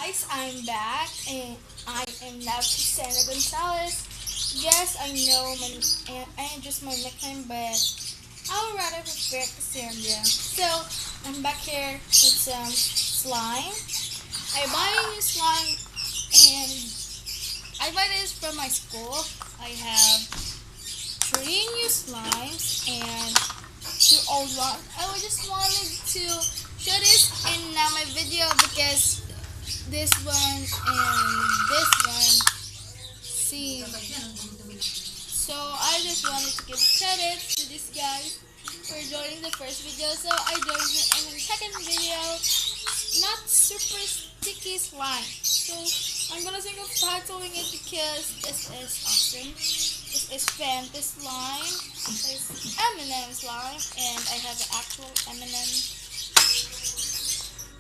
guys, I'm back and I am now Christina Gonzalez. Yes, I know I am just my nickname, but I would rather prefer Cassandra. So I'm back here with some slime. I bought a new slime and I bought this from my school. I have 3 new slimes and 2 old ones. I just wanted to show this in my video because this one and this one see. So I just wanted to give credit to this guy for joining the first video. So I joined him in the second video. Not super sticky slime. So I'm gonna think of titling it because this is awesome. This is Fanta slime. This is M&M slime, and I have an actual M&M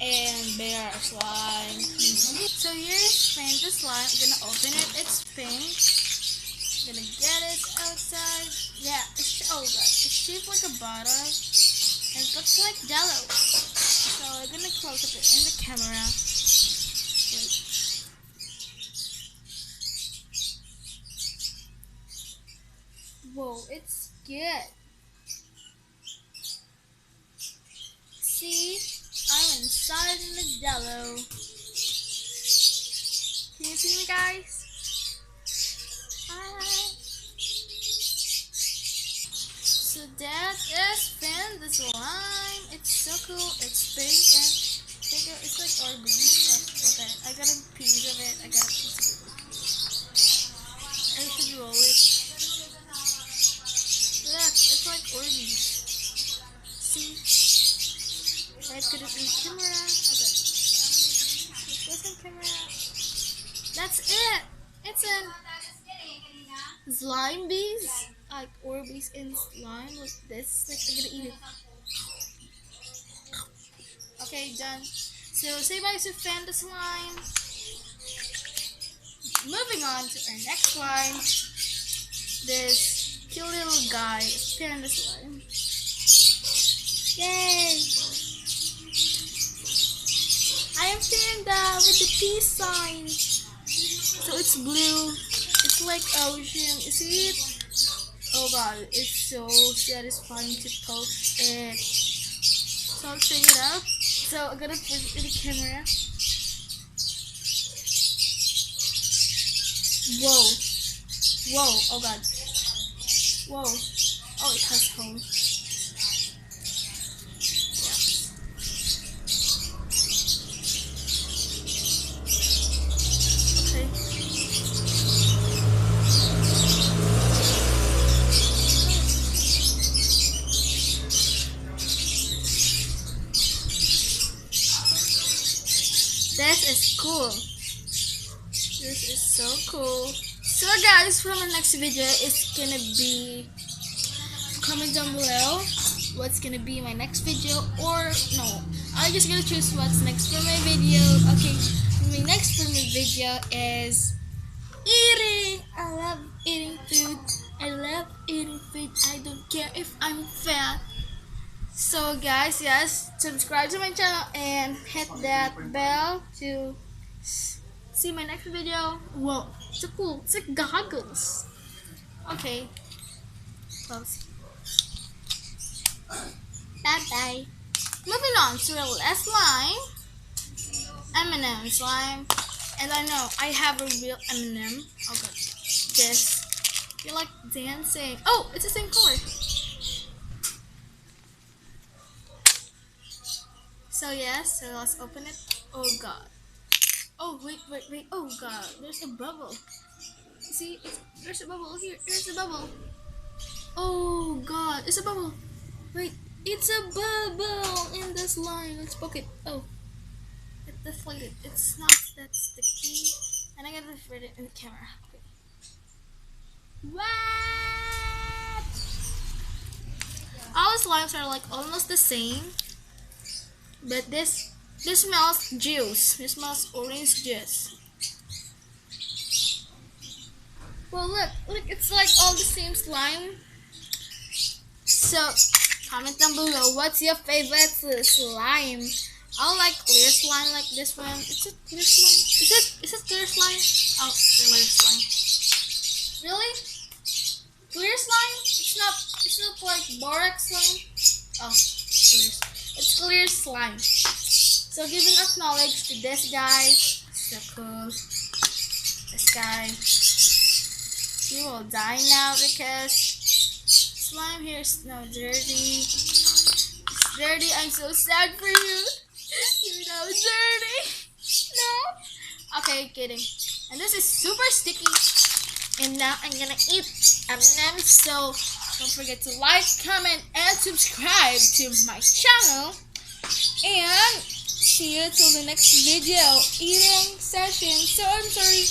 and bear slime. So here's Fanta slime. I'm gonna open it. It's pink. I'm gonna get it outside. Yeah, it's shaped like a bottle. And it looks like jello. So I'm gonna close up it in the camera. Wait. Whoa, it's good. See, I'm inside in the jello. Can you see me, guys? Hi. So that is Fanta slime. It's so cool. It's pink and bigger. It's like Orbeez. Okay, I got a piece of it. I should roll it. Look, it's like Orbeez. See? I put it in camera. Okay. What's in camera? That's it. It's a slime bees. Like Orbeez in slime like this. Like I'm gonna eat it. Okay, done. So say bye to Fanta slime. Moving on to our next slime. This cute little guy, Panda slime. Yay! I am Panda with the peace sign. So it's blue. It's like ocean. You see it? Oh god, it's so satisfying to poke it. So I'll take it up. So I'm gonna put it in the camera. Whoa. Whoa, oh god. Whoa. Oh, it has home. This is cool. This is so cool. So guys, for my next video, it's gonna be, comment down below what's gonna be my next video, or no, I'm just gonna choose what's next for my video. Okay, my next for my video is eating. I love eating food. I love eating food. I don't care if I'm fat. So guys, yes, subscribe to my channel and hit that bell to see my next video. Whoa, so cool. It's like goggles. Okay, close. Bye bye. Moving on to the last slime, M&M slime. And I know I have a real M&M. Okay, this. You're like dancing. Oh, it's the same color. So yes, so let's open it. Oh god. Oh wait. Oh god, there's a bubble. See, there's a bubble here. There's a bubble. Oh god, it's a bubble. Wait, it's a bubble in the slime. Let's poke it. Oh, it deflated. It's not that sticky. And I gotta put it in the camera. Okay. What? All slimes are like almost the same. But this smells juice. This smells orange juice. Well, look, it's like all the same slime. So, comment down below what's your favorite slime. I don't like clear slime like this one. Is it clear slime? Is it clear slime? Oh, clear slime. Really? Clear slime? It's not like borax slime. Oh, clear. It's clear slime. So giving acknowledge to this guy. So cool. This guy. He will die now because slime here is now dirty. It's dirty. I'm so sad for you. You're now dirty. No. Okay, kidding. And this is super sticky. And now I'm gonna eat M&M's. So don't forget to like, comment, and subscribe to my channel. And see you till the next video eating session. So I'm sorry.